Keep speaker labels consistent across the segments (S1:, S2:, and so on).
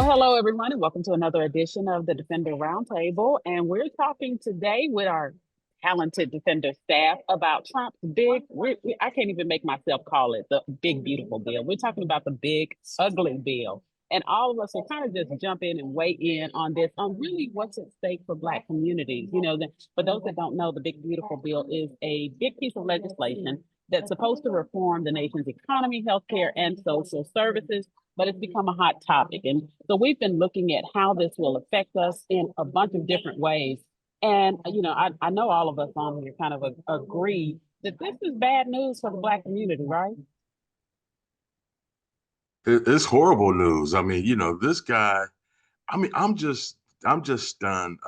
S1: Hello, everyone, and welcome to another edition of the Defender Roundtable. And we're talking today with our talented Defender staff about Trump's I can't even make myself call it the big, beautiful bill. We're talking about the big, ugly bill. And all of us will kind of just jump in and weigh in on this, on really what's at stake for Black communities. For those that don't know, the big, beautiful bill is a big piece of legislation that's supposed to reform the nation's economy, healthcare, and social services, but it's become a hot topic. And so we've been looking at how this will affect us in a bunch of different ways. And, I know all of us on here kind of agree that this is bad news for the Black community, right?
S2: It's horrible news. I mean, this guy, I'm just stunned,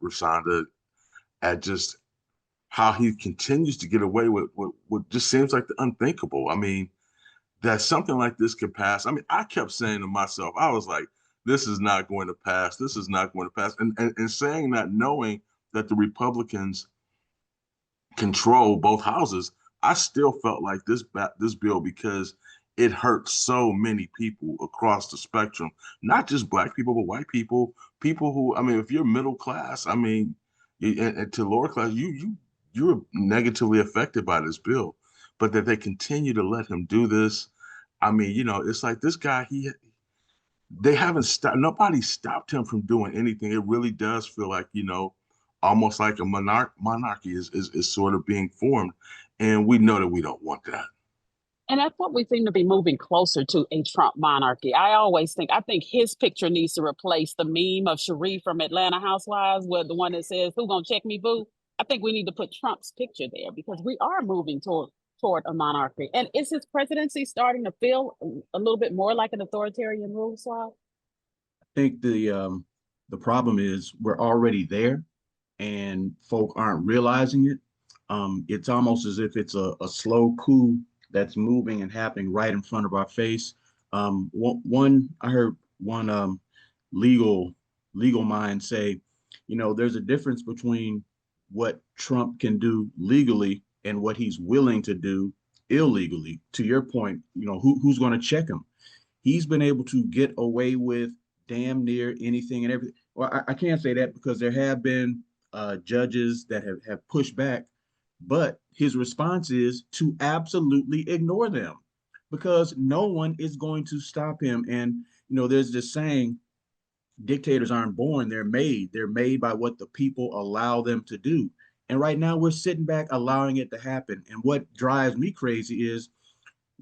S2: Rasanda, at just how he continues to get away with what just seems like the unthinkable. I mean, that something like this could pass. I mean, I kept saying to myself, I was like, this is not going to pass. This is not going to pass. And saying that, knowing that the Republicans control both houses, I still felt like this bill, because it hurt so many people across the spectrum, not just Black people, but white people, people who, I mean, if you're middle class, I mean, and to lower class, you're negatively affected by this bill. But that they continue to let him do this, I mean, it's like this guy, they haven't stopped, nobody stopped him from doing anything. It really does feel like, almost like a monarchy is sort of being formed. And we know that we don't want that.
S1: And that's what we seem to be moving closer to, a Trump monarchy. I think his picture needs to replace the meme of Sharif from Atlanta Housewives, where the one that says, "Who gonna check me, boo?" I think we need to put Trump's picture there because we are moving toward a monarchy. And is his presidency starting to feel a little bit more like an authoritarian rule, Swab?
S3: Think the problem is we're already there and folk aren't realizing it. It's almost as if it's a slow coup that's moving and happening right in front of our face. I heard one legal legal mind say, there's a difference between what Trump can do legally and what he's willing to do illegally. To your point, who's going to check him? He's been able to get away with damn near anything and everything. Well, I can't say that because there have been judges that have pushed back, but his response is to absolutely ignore them because no one is going to stop him. And, there's this saying, dictators aren't born, they're made. They're made by what the people allow them to do. And right now we're sitting back allowing it to happen. And what drives me crazy is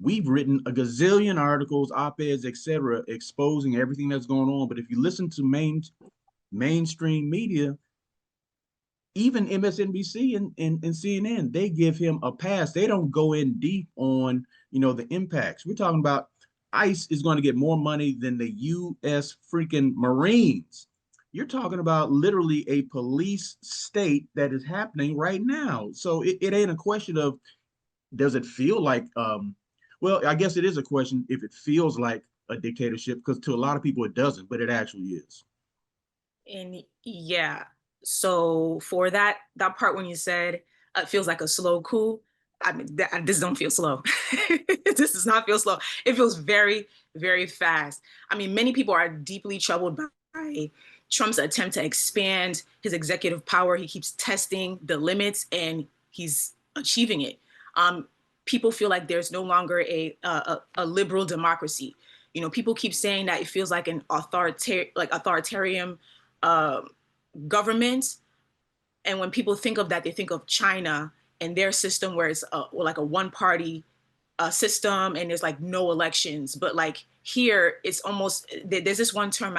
S3: we've written a gazillion articles, op-eds, etc., exposing everything that's going on. But if you listen to mainstream media, even MSNBC and CNN, they give him a pass. They don't go in deep on, the impacts. We're talking about ICE is going to get more money than the U.S. freaking Marines. You're talking about literally a police state that is happening right now. So it ain't a question of, does it feel like, well, I guess it is a question if it feels like a dictatorship, because to a lot of people it doesn't, but it actually is.
S4: And yeah, so for that part when you said it feels like a slow coup, I mean, this don't feel slow. This does not feel slow. It feels very, very fast. I mean, many people are deeply troubled by Trump's attempt to expand his executive power. He keeps testing the limits and he's achieving it. People feel like there's no longer a liberal democracy. People keep saying that it feels like an authoritarian government. And when people think of that, they think of China and their system where it's like a one-party system and there's like no elections. But like here, it's almost, there's this one term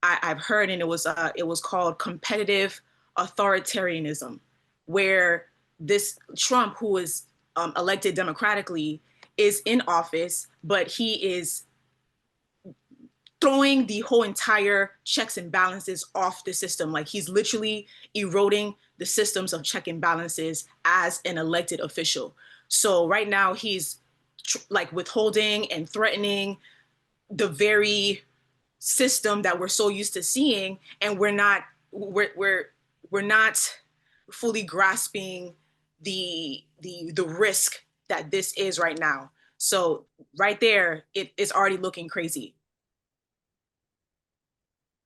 S4: I've heard, and it was called competitive authoritarianism, where this Trump, who is elected democratically, is in office, but he is throwing the whole entire checks and balances off the system. Like he's literally eroding the systems of check and balances as an elected official. So right now he's like withholding and threatening the very system that we're so used to seeing, and we're not fully grasping the risk that this is right now. So right there, it's already looking crazy.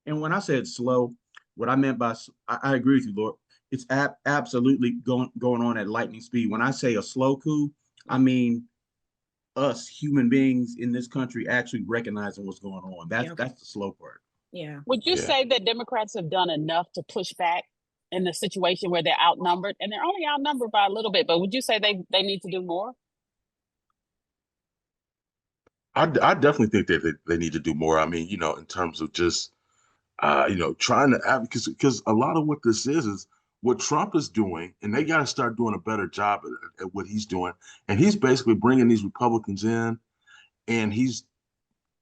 S3: And when I said slow, what I meant by I agree with you, Lord. It's absolutely going on at lightning speed. When I say a slow coup, I mean us human beings in this country actually recognizing what's going on. That's the slow part.
S4: Yeah.
S1: Would you
S2: Yeah.
S1: say that Democrats have done enough to push back in the situation where they're outnumbered? And they're only outnumbered by a little bit, but would you say they need to do more?
S2: I definitely think that they need to do more. I mean, in terms of just, trying to advocate, because a lot of what this is what Trump is doing, and they got to start doing a better job at what he's doing. And he's basically bringing these Republicans in, and he's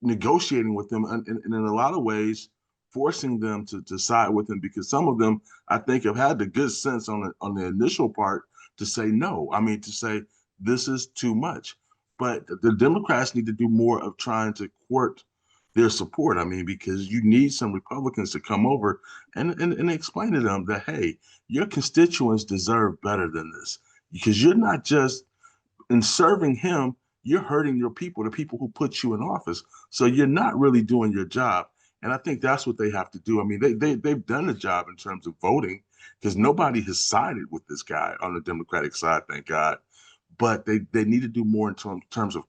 S2: negotiating with them, and in a lot of ways, forcing them to side with him, because some of them, I think, have had the good sense on the initial part to say no. I mean, to say this is too much. But the Democrats need to do more of trying to court their support. I mean, because you need some Republicans to come over and explain to them that, hey, your constituents deserve better than this, because you're not just in serving him, you're hurting your people, the people who put you in office. So you're not really doing your job. And I think that's what they have to do. I mean, they've done the job in terms of voting, because nobody has sided with this guy on the Democratic side, thank God. But they need to do more in terms of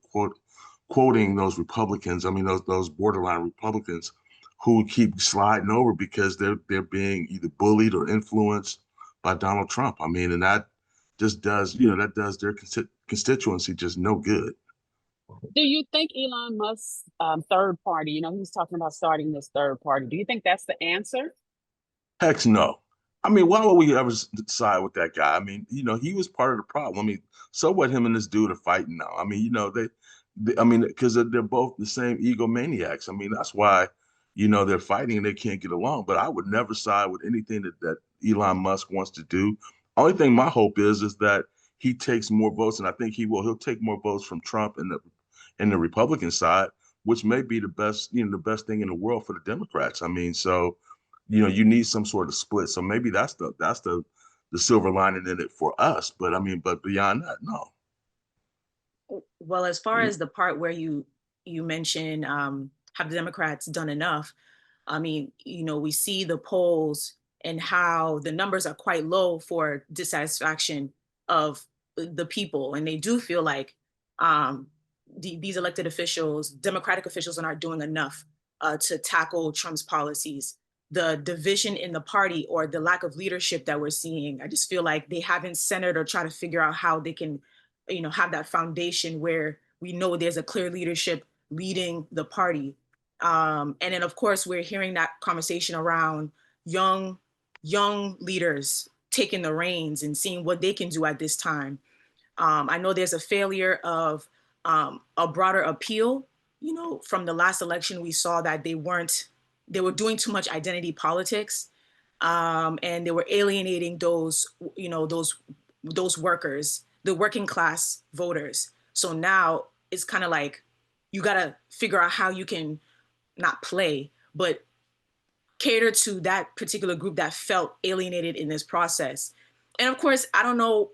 S2: quoting those Republicans. I mean, those borderline Republicans who keep sliding over because they're being either bullied or influenced by Donald Trump. I mean, and that just does, that does their constituency just no good.
S1: Do you think Elon Musk's third party, he's talking about starting this third party. Do you think that's the answer?
S2: Heck no. I mean, why would we ever side with that guy? I mean, he was part of the problem. I mean, so what him and this dude are fighting now? I mean, I mean, because they're both the same egomaniacs. I mean, that's why, they're fighting and they can't get along. But I would never side with anything that Elon Musk wants to do. Only thing my hope is that he takes more votes, and I think he will. He'll take more votes from Trump and the Republican side, which may be the best thing in the world for the Democrats. I mean, so you need some sort of split. So maybe that's the silver lining in it for us. But I mean, but beyond that, no.
S4: Well, as far as the part where you mentioned, have the Democrats done enough? I mean, we see the polls and how the numbers are quite low for dissatisfaction of the people, and they do feel like these elected officials, Democratic officials, are not doing enough to tackle Trump's policies. The division in the party, or the lack of leadership that we're seeing, I just feel like they haven't centered or try to figure out how they can, have that foundation where we know there's a clear leadership leading the party. And then, of course, we're hearing that conversation around young leaders taking the reins and seeing what they can do at this time. I know there's a failure of a broader appeal. From the last election, we saw that they were doing too much identity politics, and they were alienating those workers, the working class voters. So now it's kind of like you got to figure out how you can not play, but cater to that particular group that felt alienated in this process. And of course, I don't know,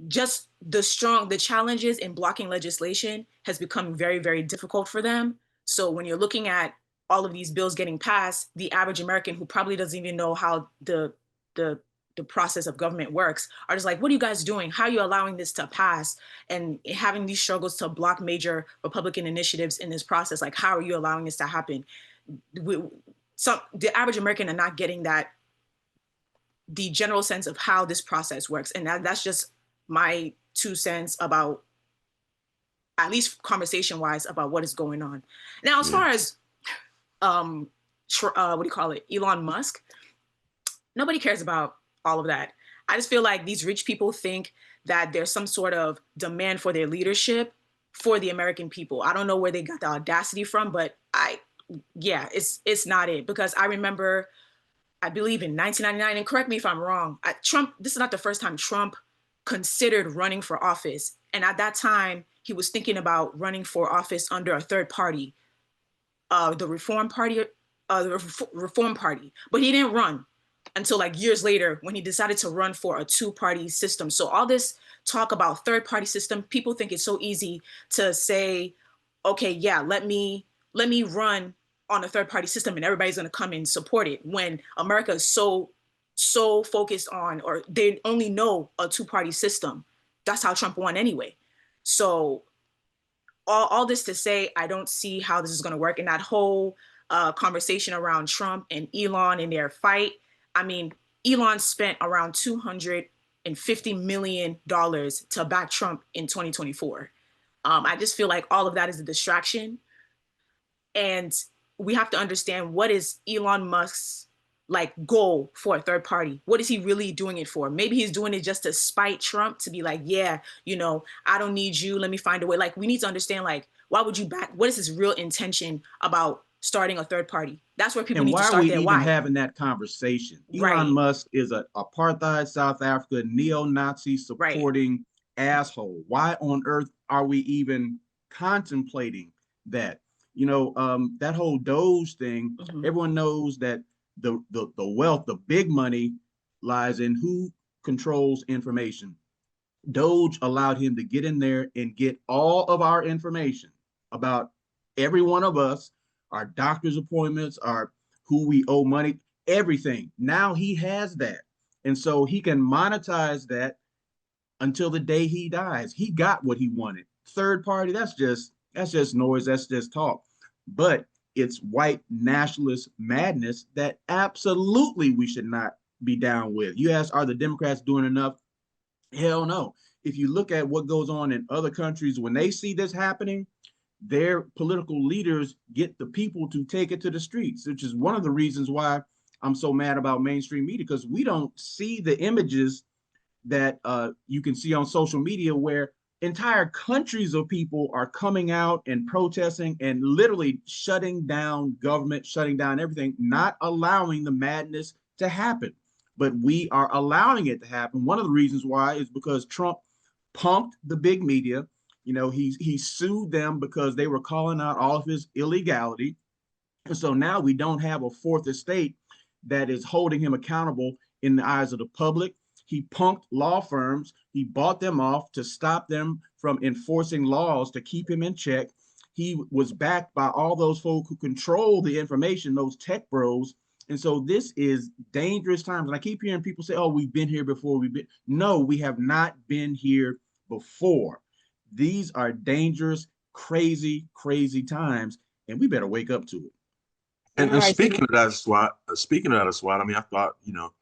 S4: just the challenges in blocking legislation has become very, very difficult for them. So when you're looking at all of these bills getting passed, the average American who probably doesn't even know how the process of government works are just like, what are you guys doing? How are you allowing this to pass? And having these struggles to block major Republican initiatives in this process, like, how are you allowing this to happen? So the average American are not getting the general sense of how this process works. And that's just my 2 cents about, at least conversation wise, about what is going on. Now, as far as, Elon Musk, nobody cares about all of that. I just feel like these rich people think that there's some sort of demand for their leadership for the American people. I don't know where they got the audacity from, but it's not it. Because I remember, I believe in 1999, and correct me if I'm wrong, this is not the first time Trump considered running for office. And at that time, he was thinking about running for office under a third party, the Reform Party, but he didn't run until like years later when he decided to run for a two-party system. So all this talk about third-party system, people think it's so easy to say, okay, yeah, let me run on a third party system and everybody's going to come and support it when America is so focused on, or they only know a two-party system. That's how Trump won anyway. So all this to say, I don't see how this is going to work. And that whole conversation around Trump and Elon and their fight, I mean, Elon spent around $250 million to back Trump in 2024. I just feel like all of that is a distraction. And we have to understand, what is Elon Musk's like goal for a third party? What is he really doing it for? Maybe he's doing it just to spite Trump, to be like, yeah, you know, I don't need you, let me find a way. Like, we need to understand, like, why would you back? What is his real intention about starting a third party? That's where people
S3: And
S4: need to
S3: why are
S4: start
S3: we
S4: there.
S3: even
S4: Why?
S3: having that conversation?
S4: Right.
S3: Elon Musk is an apartheid South Africa neo-Nazi supporting asshole. Why on earth are we even contemplating that? You know, that whole Doge thing, everyone knows that the wealth, the big money lies in who controls information. Doge allowed him to get in there and get all of our information about every one of us, our doctor's appointments, our who we owe money, everything. Now he has that. And so he can monetize that until the day he dies. He got what he wanted. Third party, that's just noise, that's just talk. But it's white nationalist madness that absolutely we should not be down with. You ask, are the Democrats doing enough? Hell no. If you look at what goes on in other countries, when they see this happening, their political leaders get the people to take it to the streets, which is one of the reasons why I'm so mad about mainstream media, because we don't see the images that you can see on social media where entire countries of people are coming out and protesting and literally shutting down government, shutting down everything, not allowing the madness to happen. But we are allowing it to happen. One of the reasons why is because Trump punked the big media. You know, he sued them because they were calling out all of his illegality. And so now we don't have a fourth estate that is holding him accountable in the eyes of the public. He punked law firms. He bought them off to stop them from enforcing laws to keep him in check. He was backed by all those folks who control the information, those tech bros. And so this is dangerous times. And I keep hearing people say, oh, we've been here before. No, we have not been here before. These are dangerous, crazy, crazy times, and we better wake up to it.
S2: And speaking of that, SWAT, I mean, I thought, you know,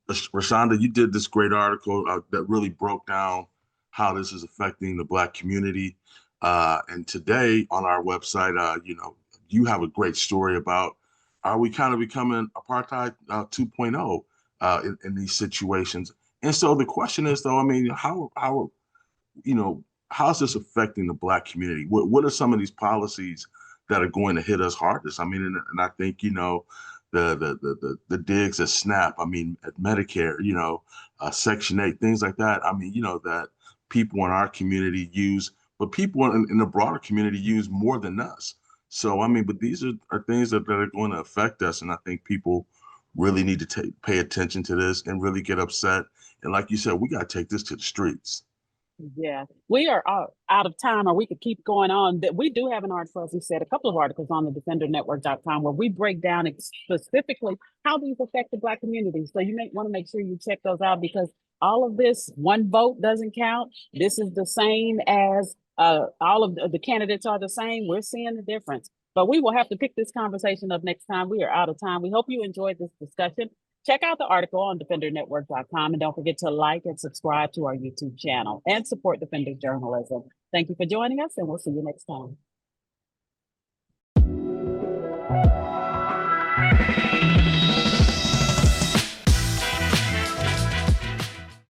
S2: Rashonda, you did this great article that really broke down how this is affecting the Black community. And today on our website, you know, you have a great story about, are we kind of becoming apartheid 2.0 in these situations? And so the question is, though, I mean, how you know, how's this affecting the Black community? What are some of these policies that are going to hit us hardest? I mean, and I think, you know, the digs at SNAP, I mean, at Medicare, you know, Section 8, things like that. I mean, you know, that people in our community use, but people in the broader community use more than us. So, I mean, but these are things that are going to affect us. And I think people really need to pay attention to this and really get upset. And like you said, we got to take this to the streets.
S1: Yeah, we are out of time, or we could keep going on. That we do have an article, as you said, a couple of articles on the defendernetwork.com where we break down specifically how these affect the Black community. So you may want to make sure you check those out, because all of this, one vote doesn't count. This is the same as all of the candidates are the same. We're seeing the difference. But we will have to pick this conversation up next time. We are out of time. We hope you enjoyed this discussion. Check out the article on defendernetwork.com, and don't forget to like and subscribe to our YouTube channel and support Defender journalism. Thank you for joining us, and we'll see you next time.